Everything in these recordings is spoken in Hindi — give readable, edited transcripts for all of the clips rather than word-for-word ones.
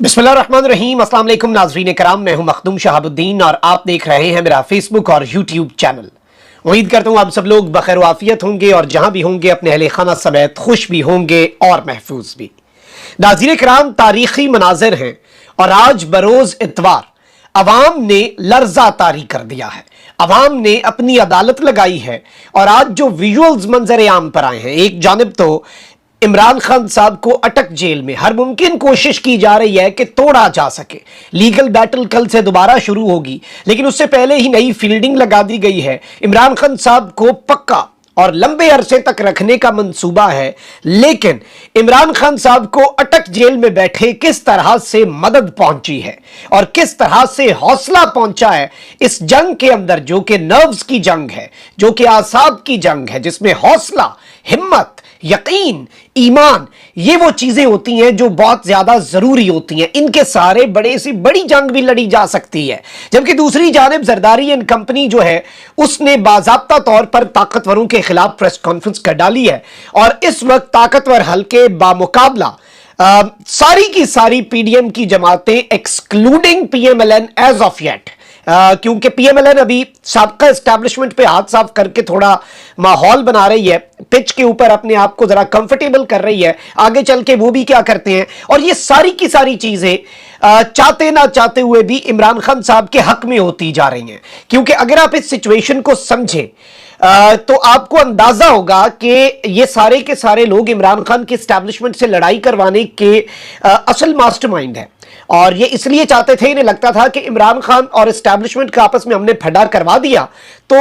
बिस्मिल्लाहिर्रहमानिर्रहीम। अस्सलाम वालेकुम नाज़रीन कराम, मैं हूं मखदूम शहाबुद्दीन और आप देख रहे हैं मेरा फेसबुक और यूट्यूब चैनल। उम्मीद करता हूं आप सब लोग बखैर वाफियत होंगे और जहां भी होंगे अपने अहले खाना समेत खुश भी होंगे और महफूज भी। नाज़रीन कराम, तारीखी मनाजिर हैं और आज बरोज इतवार अवाम ने लर्जा तारी कर दिया है। अवाम ने अपनी अदालत लगाई है और आज जो विजुअल्स मंजर आम पर आए हैं, एक जानिब तो इमरान खान साहब को अटक जेल में हर मुमकिन कोशिश की जा रही है कि तोड़ा जा सके। लीगल बैटल कल से दोबारा शुरू होगी, लेकिन उससे पहले ही नई फील्डिंग लगा दी गई है। इमरान खान साहब को पक्का और लंबे अरसे तक रखने का मंसूबा है, लेकिन इमरान खान साहब को अटक जेल में बैठे किस तरह से मदद पहुंची है और किस तरह से हौसला पहुंचा है इस जंग के अंदर, जो कि नर्व्स की जंग है, जो कि आसाब की जंग है, जिसमें हौसला, हिम्मत, यकीन, ईमान, ये वो चीजें होती हैं जो बहुत ज्यादा जरूरी होती हैं। इनके सारे बड़े सी बड़ी जंग भी लड़ी जा सकती है। जबकि दूसरी जानिब जरदारी एंड कंपनी जो है उसने बाज़ाब्ता तौर पर ताकतवरों के खिलाफ प्रेस कॉन्फ्रेंस कर डाली है और इस वक्त ताकतवर हल्के बामुकाबला सारी की सारी पीडीएम की जमातें excluding PMLN as of yet, क्योंकि पीएमएलएन अभी साबका एस्टैब्लिशमेंट पे हाथ साफ करके थोड़ा माहौल बना रही है, पिच के ऊपर अपने आप को जरा कंफर्टेबल कर रही है। आगे चल के वो भी क्या करते हैं, और ये सारी की सारी चीजें चाहते ना चाहते हुए भी इमरान खान साहब के हक में होती जा रही हैं। क्योंकि अगर आप इस सिचुएशन को समझें तो आपको अंदाजा होगा कि ये सारे के सारे लोग इमरान खान के एस्टैब्लिशमेंट से लड़ाई करवाने के असल मास्टरमाइंड है। और ये इसलिए चाहते थे, इन्हें लगता था कि इमरान खान और एस्टैब्लिशमेंट का आपस में हमने फड्डा करवा दिया तो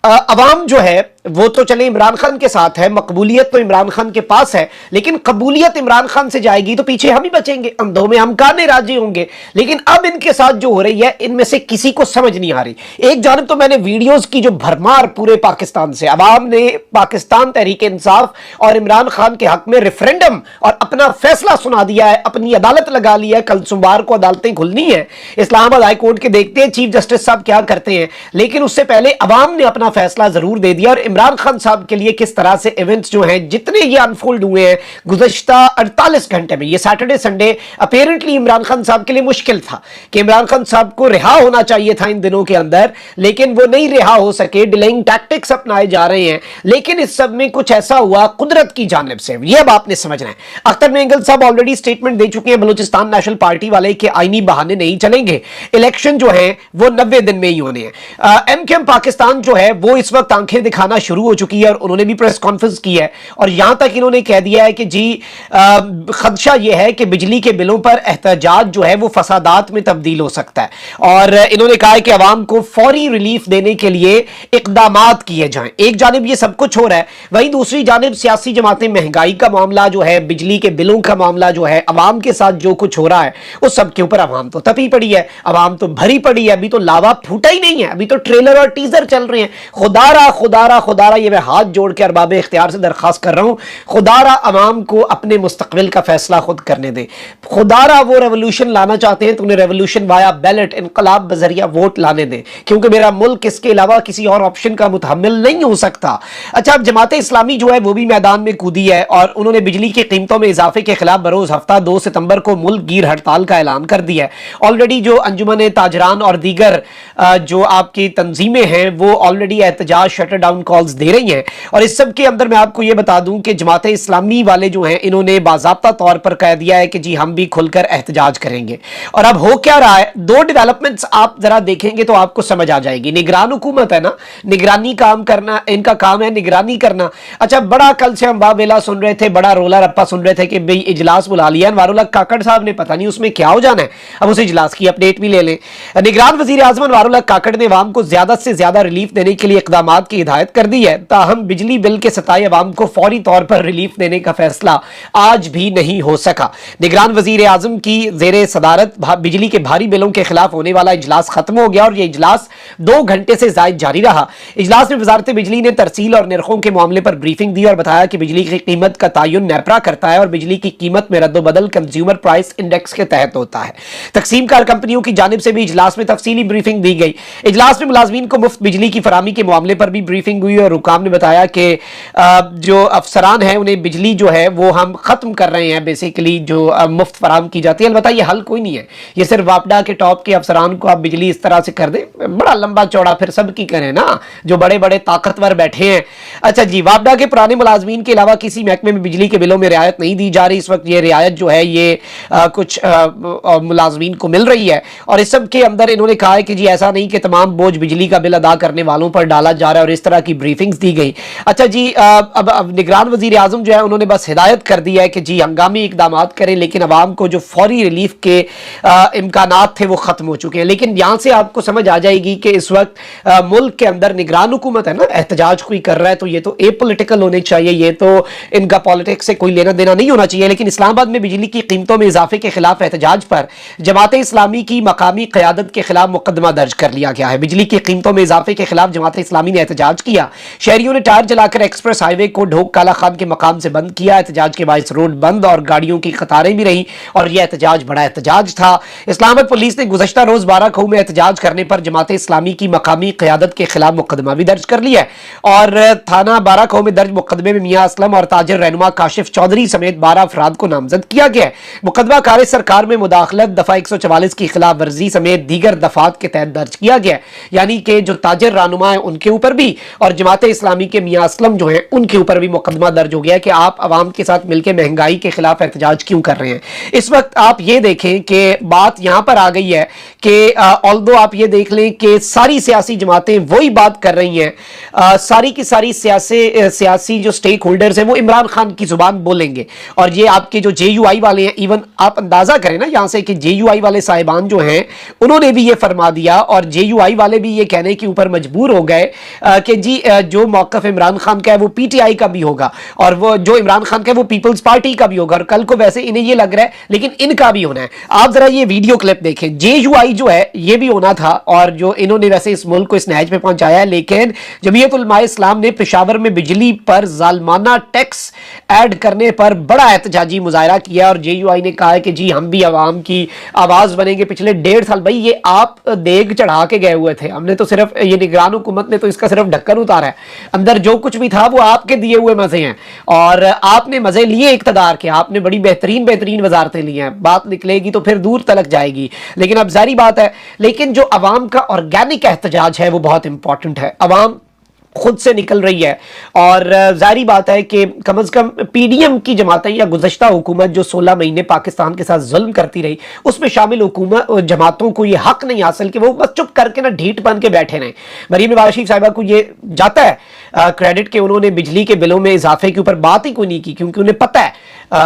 अवाम जो है वो तो चले इमरान खान के साथ है, मकबूलियत तो इमरान खान के पास है, लेकिन कबूलियत इमरान खान से जाएगी तो पीछे हम ही बचेंगे, अंधों में हम काने राजी होंगे। लेकिन अब इनके साथ जो हो रही है, इनमें से किसी को समझ नहीं आ रही। एक जानब तो मैंने वीडियोस की जो भरमार पूरे पाकिस्तान से, अवाम ने पाकिस्तान तहरीक इंसाफ और इमरान खान के हक में रेफरेंडम और अपना फैसला सुना दिया है, अपनी अदालत लगा ली है। कल सोमवार को अदालतें खुलनी है इस्लामाबाद हाई कोर्ट के, देखते हैं चीफ जस्टिस साहब क्या करते हैं। लेकिन उससे पहले अवाम ने अपना फैसला जरूर दे दिया और इमरान खान साहब के लिए किस तरह से इवेंट्स जो हैं, जितने ये अनफोल्ड हुए हैं गुज़श्ता 48 घंटे में, ये Saturday Sunday apparently Imran Khan साहब के लिए मुश्किल था कि इमरान खान साहब को रिहा होना चाहिए था इन दिनों के अंदर, लेकिन वो नहीं रिहा हो सके। डिलेइंग टैक्टिक्स अपनाए जा रहे हैं, लेकिन इस सब में कुछ ऐसा हुआ कुदरत की जानिब से, ये अब आपने समझना है। अख्तर मेंगल साहब ऑलरेडी स्टेटमेंट दे चुके हैं, बलूचिस्तान नेशनल पार्टी वाले के आईनी बहाने नहीं चलेंगे, इलेक्शन जो है वो 90 दिन में ही होने हैं। एमकेएम पाकिस्तान जो है वो इस वक्त आंखें दिखाना शुरू हो चुकी है और उन्होंने भी प्रेस कॉन्फ्रेंस की है और यहां तक इन्होंने कह दिया है कि जी खदशा यह है कि बिजली के बिलों पर एहतजाज जो है वो फसादात में तब्दील हो सकता है। और इन्होंने कहा है कि अवाम को फौरी रिलीफ देने के लिए इकदामात किए जाएं। एक जानिब ये सब कुछ हो रहा है, वहीं दूसरी जानिब सियासी जमातें, महंगाई का मामला जो है, बिजली के बिलों का मामला जो है, अवाम के साथ जो कुछ हो रहा है उस सब के ऊपर अवाम तो तपी पड़ी है, अवाम तो भरी पड़ी है। अभी तो लावा फूटा ही नहीं है, अभी तो ट्रेलर और टीजर चल रहे हैं। खुदारा खुदारा खुदारा, ये मैं हाथ जोड़ के अरबाब इख्तियार से दरखास्त कर रहा हूं, खुदारा अवाम को अपने मुस्तकबिल का फैसला खुद करने दे। खुदारा वो रेवोल्यूशन लाना चाहते हैं तो उन्हें रेवोल्यूशन वाया बैलेट, इनकलाब बजरिया वोट लाने दें, क्योंकि मेरा मुल्क इसके अलावा किसी और ऑप्शन का मुतहम्मिल नहीं हो सकता। अच्छा, अब जमात इस्लामी जो है वो भी मैदान में कूदी है और उन्होंने बिजली की कीमतों में इजाफे के खिलाफ बरोज हफ्ता 2 सितंबर को मुल्क गिर हड़ताल का ऐलान कर दिया है। ऑलरेडी जो अंजुमन ताजरान और दीगर जो आपकी तंजीमें हैं वो ऑलरेडी एहतजाज शटर डाउन कॉल्स दे रही हैं। और इस सब के अंदर मैं आपको यह बता दूं कि जमात इस्लामी वाले जो हैं इन्होंने बाज़ाब्ता तौर पर कह दिया है कि जी हम भी खुलकर एहतजाज करेंगे। और अब हो क्या रहा है, दो डेवलपमेंट्स आप जरा देखेंगे तो आपको समझ आ जाएगी। निगरान हुकूमत है ना, निगरानी काम करना, इनका काम है निगरानी करना। अच्छा, बड़ा कल से हम बाबेला सुन रहे थे, बड़ा रोला रप्पा सुन रहे थे कि भाई इजलास बुला लिया अनवारुल्लाह काकड़ साहब ने, पता नहीं उसमें क्या हो जाना है। अब उस इजलास की अपडेट भी ले लें। निगरान वजीर आजम अनवारुल्लाह काकड़ ने अवाम को ज्यादा से ज्यादा रिलीफ देने के लिए इकदामात की हिदायत कर दी है, ताहम बिजली बिल के सताए अवाम को फौरी तौर पर रिलीफ देने का फैसला आज भी नहीं हो सका। निगरान वजीर आजम की जेरे सदारत बिजली के भारी बिलों के खिलाफ होने वाला इजलास खत्म हो गया और यह इजलास 2 घंटे से जायद जारी रहा। इजलास में वजारत बिजली ने तरसील और निर्खों के मामले पर ब्रीफिंग दी और बताया कि बिजली की कीमत का तयन नेपरा करता है और बिजली की कीमत में रद्दोबदल कंज्यूमर प्राइस इंडेक्स के तहत होता है। तकसीम कार कंपनियों की जानिब से भी इजलास में तफसीली ब्रीफिंग दी गई। इजलास में मुलाजमीन को मुफ्त बिजली की फरामी के मामले पर भी ब्रीफिंग हुई और रुकाम ने बताया कि जो अफसरान हैं उन्हें बिजली जो है वो हम ख़त्म कर रहे हैं, बेसिकली जो मुफ्त फराम की जाती है। अलबत्ता ये हल कोई नहीं है, ये सिर्फ वापडा के टॉप के अफसरान को आप बिजली इस तरह से कर दें, बड़ा लंबा चौड़ा फिर सब की करें ना, जो बड़े बड़े ताकतवर बैठे हैं। अच्छा जी, वापडा के पुराने मुलाजमीन के अलावा किसी महकमे में बिजली के बिलों में रियायत नहीं दी जा रही। इस वक्त ये रियायत जो है ये कुछ मुलाजमीन को मिल रही है, और इस सब के अंदर इन्होंने कहा है कि जी ऐसा नहीं कि तमाम बोझ बिजली का बिल अदा करने वालों पर डाला जा रहा है, और इस तरह की ब्रीफिंग्स दी गई। अच्छा जी, अब निगरान वजीर आजम जो है उन्होंने बस हिदायत कर दी है कि जी हंगामी इकदाम करें, लेकिन अवाम को जो फौरी रिलीफ के इम्कानात थे वो खत्म हो चुके हैं। लेकिन यहां से आपको समझ आ जाएगी कि इस वक्त मुल्क के अंदर निगरान हुकूमत है ना, एहतजाज कोई कर रहा है तो ये तो एपॉलिटिकल होने चाहिए, ये तो इनका पॉलिटिक्स से कोई लेना देना नहीं होना चाहिए। लेकिन इस्लामाबाद में बिजली की कीमतों में इजाफे के खिलाफ एहतजाज पर जमात इस्लामी की मकामी क़यादत के खिलाफ मुकदमा दर्ज कर लिया गया है। बिजली की कीमतों में इजाफे के खिलाफ जमात इस्लामी ने एहतजाज किया। शहरियों ने टायर जलाकर एक्सप्रेस हाईवे को ढोक काला खान के मकाम से बंद किया। एहतजाज के बायस रोड बंद और गाड़ियों की कतारें भी रही, और यह एहतजाज बड़ा एहतजाज था। इस्लामाबाद पुलिस ने गुज़श्ता रोज बाराखू में एहतजाज करने पर जमात इस्लामी की मकामी क़यादत के खिलाफ मुकदमा भी दर्ज कर लिया है, और थाना बाराखू में दर्ज मुकदमे में मियां असलम और ताजिर रहनुमा काशिफ चौधरी समेत 12 अफराद को नामजद किया गया है। मुकदमा कार सरकार में मुदाखलत दफा 144 की खिलाफ वर्जी समेत दीगर दफात के तहत दर्ज किया गया है, यानी कि जो ताजिर रहनुमा है उनके ऊपर भी और जमात इस्लामी के मियां असलम जो है उनके ऊपर भी मुकदमा दर्ज हो गया है कि आप अवाम के साथ मिलकर महंगाई के खिलाफ एहतजाज क्यों कर रहे हैं। इस वक्त आप ये देखें कि बात यहां पर आ गई है कि ऑल्दो आप ये देख लें कि सारी सियासी जमातें वही बात कर रही हैं, सारी की सारी सियासी जो स्टेक होल्डर्स हैं वो इमरान खान की जुबान बोलेंगे, और ये आपके जो JUI वाले हैं, इवन आप अंदाजा करें ना यहां से कि JUI वाले साहिबान जो हैं उन्होंने भी ये फरमा दिया, और JUI वाले भी ये कहने के ऊपर मजबूर हो गए कि जी जो मौकफ इमरान खान का है वो PTI का भी होगा, और वो जो इमरान खान का है वो पीपल्स पार्टी का भी होगा, और कल को वैसे इन्हें ये लग रहा है लेकिन इनका भी होना है। आप जरा ये वीडियो क्लिप देखें, JUI जो है ये भी होना था, और जो इन्होंने वैसे इस मुल्क को इस नहज पे पहुंचाया है, लेकिन जमीयत उलमा इस्लाम ने पेशावर में बिजली पर जालमाना टैक्स ऐड करने पर बड़ा एहतजाजी मुजाहरा किया, और JUI ने कहा है कि जी हम भी अवाम की आवाज बनेंगे। पिछले 1.5 साल भाई ये आप देग चढ़ा के गए हुए थे, हमने तो सिर्फ ये निगरान हुकूमत ने तो इसका सिर्फ ढक्कन उतारा है, अंदर जो कुछ भी था वो आपके दिए हुए मजे हैं, और आपने मजे लिए इक्तदार के, आपने बड़ी बेहतरीन वजारतें ली हैं, बात निकलेगी तो फिर दूर तलक जाएगी। लेकिन अब जारी बात है, लेकिन जो अवाम का ऑर्गेनिक एहतजाज है वो बहुत इंपॉर्टेंट है, अवाम खुद से निकल रही है, और जारी बात है कि कम से कम PDM की जमातें या गुज़श्ता हुकूमत जो 16 महीने पाकिस्तान के साथ जुल्म करती रही, उसमें शामिल हुकूमत जमातों को ये हक नहीं हासिल कि वो बस चुप करके ना ढीठ बन के बैठे रहें। मरीम नवाज शरीफ साहिबा को ये जाता है क्रेडिट कि उन्होंने बिजली के बिलों में इजाफे के ऊपर बात ही कोई नहीं की, क्योंकि उन्हें पता है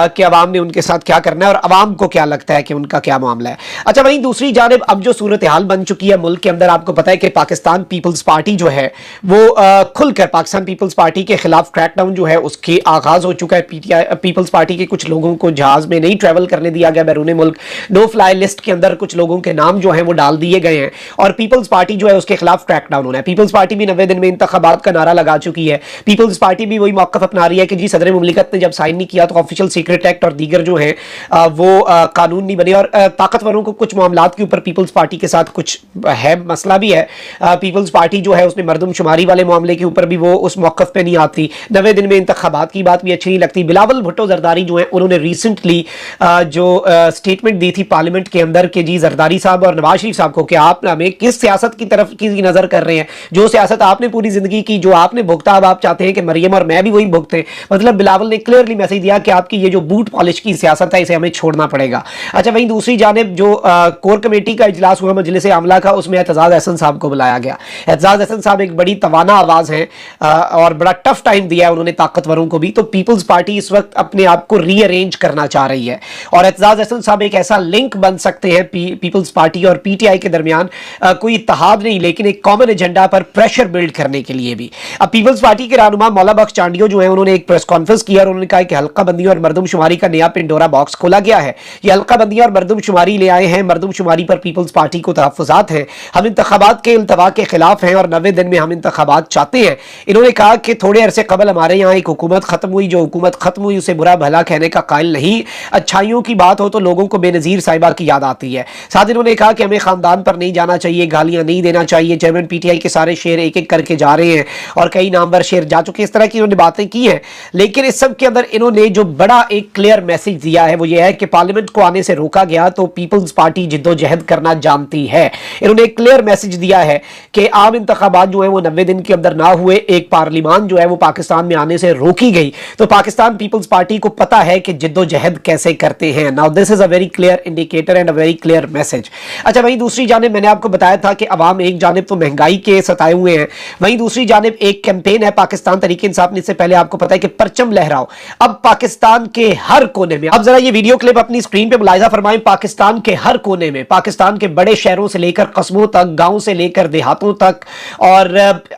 कि अवाम ने उनके साथ क्या करना है और अवाम को क्या लगता है कि उनका क्या मामला है। अच्छा, वहीं दूसरी जानिब अब जो सूरत हाल बन चुकी है मुल्क के अंदर, आपको पता है कि पाकिस्तान पीपल्स पार्टी जो है वो खुलकर पाकिस्तान पीपल्स पार्टी के खिलाफ क्रैकडाउन जो है उसके आगाज हो चुका है। पीपल्स पार्टी के कुछ लोगों को जहाज में नहीं ट्रैवल करने दिया गया बैरून मुल्क, नो फ्लाई लिस्ट के अंदर कुछ लोगों के नाम जो है वो डाल दिए गए हैं, और पीपल्स पार्टी जो है उसके खिलाफ क्रैकडाउन होना है। पीपल्स पार्टी भी 90 दिन में इंतखाबात का नारा लगा चुकी है। पीपल्स पार्टी भी वही मौक़िफ़ अपना रही है कि जी सदर मुमलिकत ने जब साइन नहीं किया तो ऑफिशियल सीक्रेट एक्ट और दीगर जो है वो कानून नहीं बने, और ताकतवरों को कुछ मामलात के ऊपर पीपल्स पार्टी के साथ कुछ है, मसला भी है। पीपल्स पार्टी जो है उसने मरदमशुमारी वाले मामले के ऊपर भी वो उस मौक़िफ़ पे नहीं आती। 90 दिन में इंतखाबात की बात भी अच्छी नहीं लगती। बिलावल भुट्टो जरदारी जो है उन्होंने रिसेंटली जो स्टेटमेंट दी थी पार्लियामेंट के अंदर कि जी जरदारी साहब और नवाज शरीफ साहब को कि आप हमें किस सियासत की तरफ की नजर कर रहे हैं, जो सियासत आपने पूरी जिंदगी की, जो आपने भुगता, अब आप चाहते हैं कि मरियम और मैं भी वही भुगते। मतलब बिलावल ने क्लियरली मैसेज दिया कि आपकी ये जो बूट पॉलिश की सियासत है इसे हमें छोड़ना पड़ेगा। अच्छा, वहीं दूसरी जानिब जो कोर कमेटी का इजलास हुआ मजलिस आमला का, उसमें एतजाज अहसन साहब को बुलाया गया। एतजाज अहसन साहब एक बड़ी तवाना आवाज है और बड़ा टफ टाइम दिया है उन्होंने ताकतवरों को भी। तो पीपल्स पार्टी इस वक्त अपने आप को रीअरेंज करना चाह रही है, और एतजाज अहसन साहब एक ऐसा लिंक बन सकते हैं पीपल्स पार्टी और PTI के दरमियान, कोई इत्तेहाद नहीं लेकिन एक कॉमन एजेंडा पर प्रेशर बिल्ड करने के लिए भी। अब पीपल्स पार्टी के रहनुमा मौला बख्श चांडियो जो है उन्होंने एक प्रेस कॉन्फ्रेंस किया और उन्होंने कहा कि हल्का बंदी और मरदमशुमारी का नया पिंडोरा बॉक्स खोला गया है। ये हल्का बंदी और मरदमशुमारी ले आए हैं, मरदमशुमारी पर पीपल्स पार्टी को तहफ़्फ़ुज़ात हैं। हम इंतखाबात के इल्तवा के खिलाफ हैं और 90 दिन में हम इंतखाबात चाहते जाते हैं। इन्होंने कहा कि थोड़े अरसे कबल हमारे यहाँ एक हुकूमत खत्म हुई, जो हुकूमत खत्म हुई उसे बुरा भला कहने का कायल नहीं, अच्छाइयों की बात हो तो लोगों को बेनज़ीर साहिबा की याद आती है। साथ इन्होंने कहा कि हमें खानदान पर नहीं जाना चाहिए, गालियां नहीं देना चाहिए। चेयरमैन पीटीआई के सारे शेर एक एक करके जा रहे हैं और कई नामवर शेर जा चुके हैं, इस तरह की इन्होंने बातें की हैं। लेकिन इस सब के अंदर इन्होंने जो बड़ा एक क्लियर मैसेज दिया है वो ये है कि पार्लियामेंट को आने से रोका गया तो पीपल्स पार्टी जिद्दोजहद करना जानती है। इन्होंने एक क्लियर मैसेज दिया है कि आम इंतखाबात जो है वो 90 दिन के अंदर ना हुए, एक पार्लियामान जो है वो पाकिस्तान में आने से रोकी गई, तो पाकिस्तान पीपल्स पार्टी को पता है कि जिद्दोजहद कैसे करते हैं। Now this is a very clear indicator and a very clear message. अच्छा, वहीं दूसरी जानिब मैंने आपको बताया था कि अवाम एक जानिब तो महंगाई के सताए हुए हैं, वहीं दूसरी जानिब एक कैंपेन है पाकिस्तान तहरीक इंसाफ ने, इससे पहले आपको पता है कि परचम लहराओ। अब पाकिस्तान के हर कोने में, अब जरा ये वीडियो क्लिप अपनी स्क्रीन पे मुलाहिजा फरमाएं, पाकिस्तान के हर कोने में, पाकिस्तान के बड़े शहरों से लेकर कस्बों तक, गांव से लेकर देहातों तक और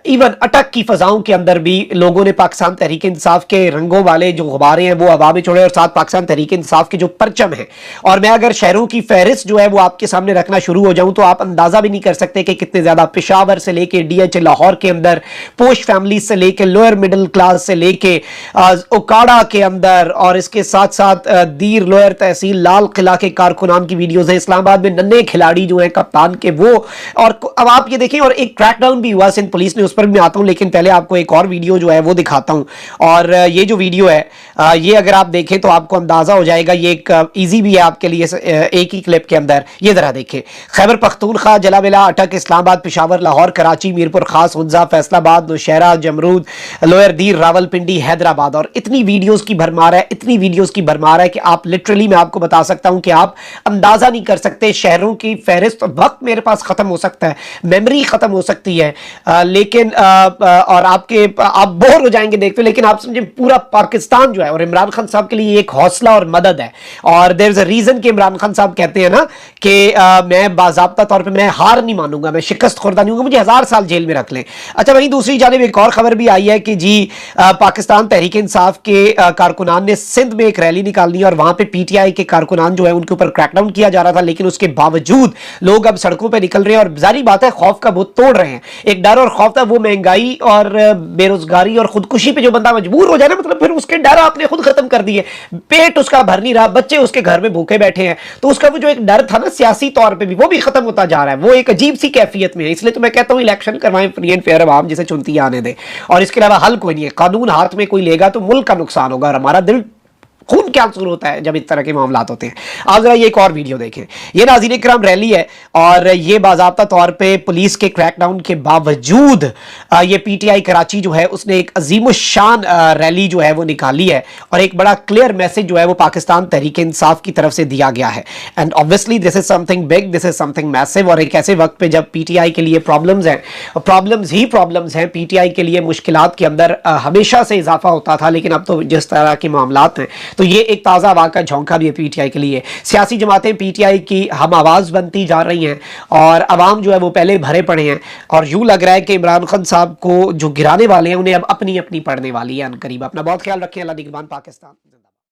इवन अटक की फजाओं के अंदर भी लोगों ने पाकिस्तान तहरीक इंसाफ के रंगों वाले जो गुब्बारे हैं वो हवा में छोड़े और साथ पाकिस्तान तहरीक इंसाफ के जो परचम है। और मैं अगर शहरों की फहरिस्त जो है वो आपके सामने रखना शुरू हो जाऊं तो आप अंदाजा भी नहीं कर सकते कि कितने ज्यादा, पेशावर से लेके डीएच लाहौर के अंदर, पोश फैमिली से लेके लोअर मिडिल क्लास से लेके ओकाड़ा के अंदर, और इसके साथ साथ दीर लोअर तहसील लाल किला के कारकुनान की वीडियोज हैं, इस्लामाबाद में नन्हे खिलाड़ी जो है कप्तान के वो। और अब आप ये देखें, और एक क्रैकडाउन भी हुआ सिंध पुलिस ने, उस पर भी आता हूं, लेकिन पहले आपको एक और वीडियो जो है वो दिखाता हूं। और ये जो वीडियो है ये अगर आप देखें तो आपको अंदाजा हो जाएगा, ये एक इजी भी है आपके लिए एक ही क्लिप के अंदर। ये जरा देखें, खैबर पख्तूनख्वा, जलाविला, अटक, इस्लामाबाद, पेशावर, लाहौर, कराची, मीरपुर खास, हुंजा, फैसलाबाद, नौशहरा, जमरूद, लोअर दीर, रावलपिंडी, हैदराबाद, और इतनी वीडियोस की भरमार है, इतनी वीडियोस की भरमार है कि आप लिटरली, मैं आपको बता सकता हूं कि आप अंदाजा नहीं कर सकते शहरों की फहरिस्त। वक्त मेरे पास खत्म हो सकता है, मेमोरी खत्म हो सकती है, लेकिन और आप बोर हो जाएंगे देखते, लेकिन आप समझे पूरा पाकिस्तान जो है, और इमरान खान साहब के लिए एक हौसला और मदद है। और देयर इज अ रीजन कि इमरान खान साहब कहते हैं ना कि मैं बाज़ाब्ता तौर पे मैं हार नहीं मानूंगा, मैं शिकस्त खुर्दा नहीं हूंगा, मुझे 1000 साल जेल में रख लें। अच्छा, वहीं दूसरी जानिब एक और खबर भी आई है कि जी पाकिस्तान तहरीक इंसाफ के कारकुनान ने सिंध में एक रैली निकालनी है और वहां पे पीटीआई के कारकुनान जो है उनके ऊपर क्रैकडाउन किया जा रहा था, लेकिन उसके बावजूद लोग अब सड़कों पर निकल रहे हैं और जारी बात है खौफ का बुत तोड़ रहे हैं। एक डर और खौफ था, वो महंगाई और बेरोजगारी और खुदकुशी पे जो बंदा मजबूर हो जाए ना, मतलब फिर उसके डर आपने खुद खत्म कर दिए। पेट उसका भर नहीं रहा, बच्चे उसके घर में भूखे बैठे हैं, तो उसका वो जो एक डर था ना सियासी तौर पे भी, वो भी खत्म होता जा रहा है। वो एक अजीब सी कैफियत में है। इसलिए तो मैं कहता हूं इलेक्शन करवाएं, फ्री एंड फेयर, आवाम जिसे चुनती है आने दे, और इसके अलावा हल कोई नहीं है। कानून हाथ में कोई लेगा तो मुल्क का नुकसान होगा, और हमारा दिल खून कैंसर होता है जब इस तरह के मामला होते हैं। आप जरा ये एक और वीडियो देखें, ये नाज़रीन इकराम रैली है और ये बाज़ाब्ता तौर पे पुलिस के क्रैकडाउन के बावजूद ये पीटीआई कराची जो है उसने एक अजीमुशान रैली जो है वो निकाली है और एक बड़ा क्लियर मैसेज जो है वो पाकिस्तान तहरीक इंसाफ की तरफ से दिया गया है। And obviously this is something big, this is something massive, और एक ऐसे वक्त पे जब पीटीआई के लिए प्रॉब्लम्स हैं, प्रॉब्लम्स ही प्रॉब्लम्स हैं, पीटीआई के लिए मुश्किलात के अंदर हमेशा से इजाफा होता था, लेकिन अब तो जिस तरह के मामलात हैं, तो ये एक ताज़ा हवा का झोंका भी है पीटीआई के लिए। सियासी जमातें पीटीआई की हम आवाज़ बनती जा रही हैं और अवाम जो है वो पहले भरे पड़े हैं, और यूं लग रहा है कि इमरान खान साहब को जो गिराने वाले हैं उन्हें अब अपनी अपनी पड़ने वाली है अनकरीब। अपना बहुत ख्याल रखें। अल्लाह निगहबान पाकिस्तान।